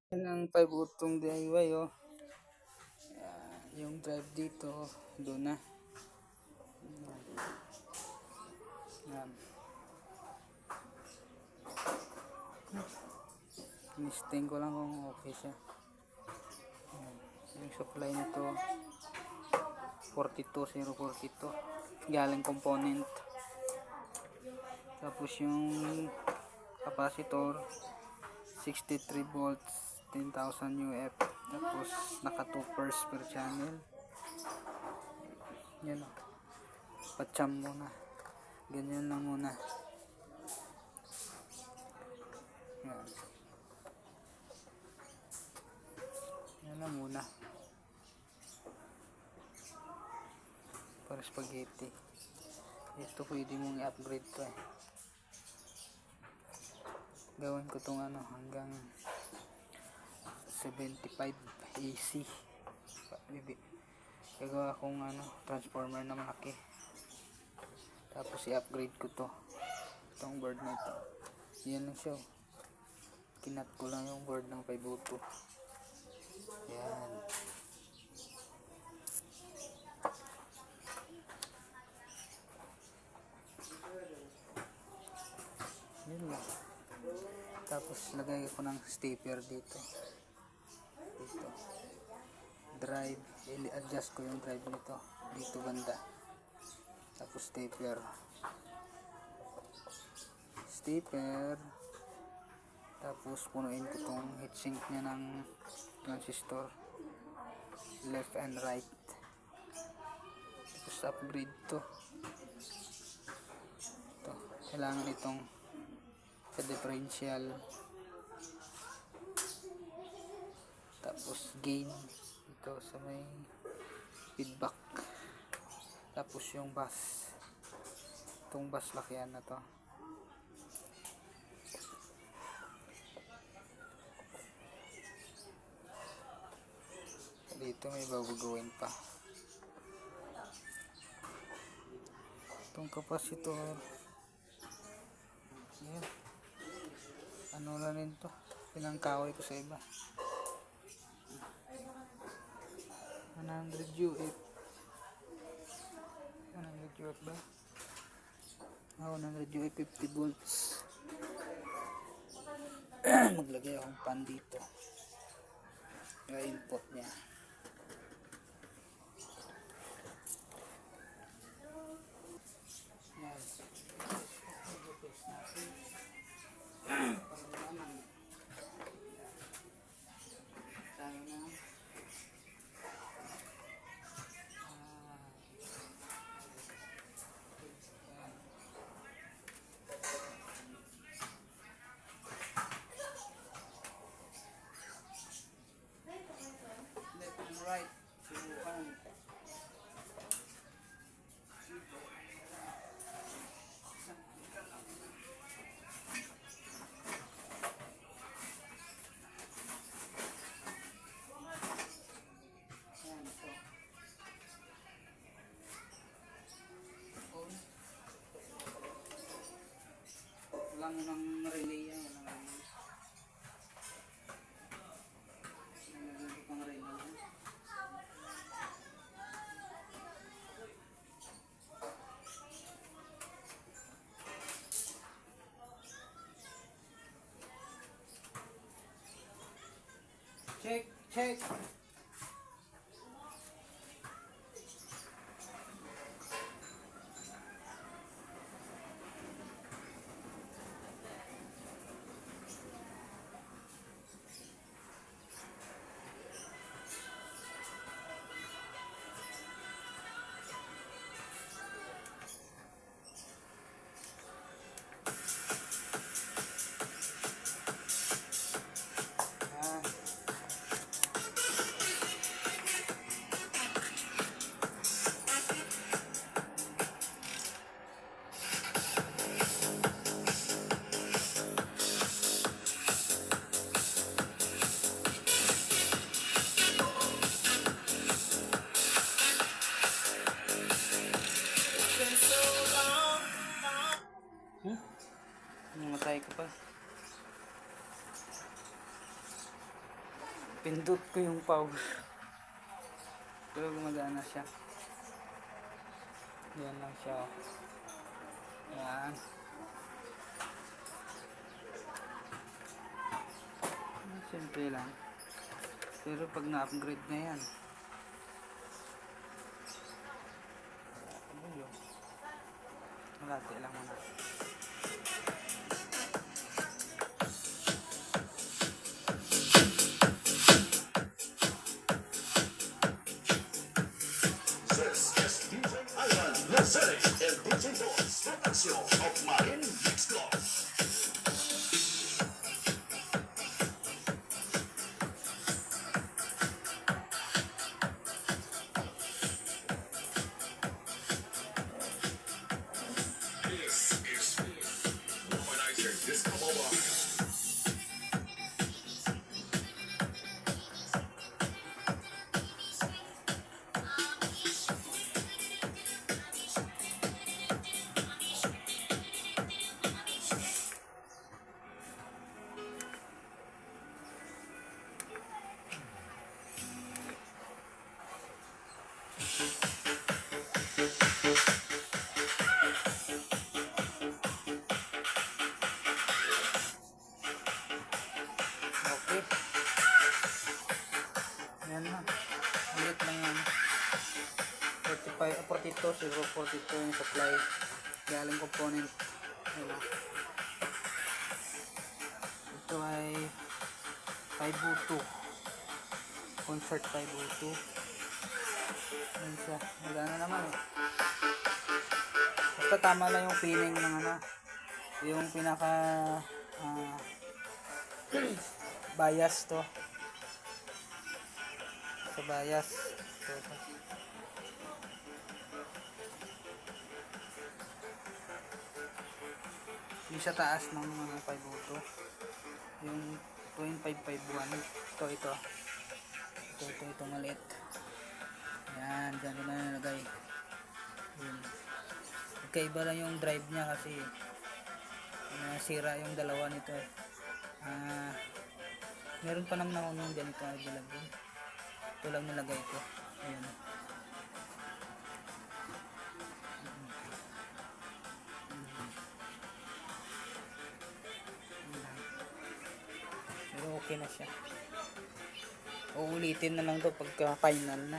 Yan ang 5 utong DIY oh. Yan, yung drive dito, doon na. Yan. Tinisting ko lang kung okay siya. Yan. Yung supply nito 42042 galing component. Tapos yung capacitor 63 volts 10,000 UF. Tapos naka 2 pairs per channel. Yan o. Patcham muna. Ganyan lang muna. Yan. Yan lang muna. Para spaghetti. Ito pwede mong i-upgrade to eh. Gawin ko tong ano hanggang 75 AC. Gagawa akong ano transformer na malaki. Tapos i-upgrade ko to. Itong board na ito. Yan lang siya. Kinat ko lang yung board ng 502. Yan. Yan lang. Tapos lagay ko ng stepper dito. Dito. Drive. I-adjust ko yung drive nito. Dito banda. Tapos stepper. Tapos punuin ko tong heatsink nya ng transistor left and right. Tapos upgrade to. Ito. Kailangan itong sa differential. Tapos gain ito sa may feedback. Tapos yung bus. Itong bus lakyan na to. Dito may babaguhin pa. Itong capacitor. Yan. Ano na rin to. Pinangkaway ko sa iba. 100 UF. 100 UF ba? 100 UF 50 volts. Maglagay akong pan dito. Yung input niya. Yan. Right. Lang ng relay yan. Pang relay yan. Check. Pindot ko yung power. Pero gumagana siya. Yan lang siya. Yan. Simple lang. Pero pag na-upgrade na yan, ano yun? Malati lang muna. This is DJ Ivan Mercedes and DJ Boss Production of Marine Mix Club. This is Womanizer Disco Mobile. Okay. Yan na. Ulit lang yan. 42, 042 yung supply. Galing component. Yan na. Ito ay 502. Concert 502. Yan siya. Magana naman eh. Basta tama lang yung feeling ng ano. Yung pinaka bias to. Sa bias. So, yung sa taas ng 502. Yung 0.551. Ito. Ito maliit. Yan, dyan ko na nalagay. Yun. Magkaiba lang yung drive niya kasi nasira yung dalawa nito eh. Meron pa naman ako nung ganito na bilagin. Ito lang nilagay ko. Ayan. Pero okay na siya. Uulitin na lang to pagka final na.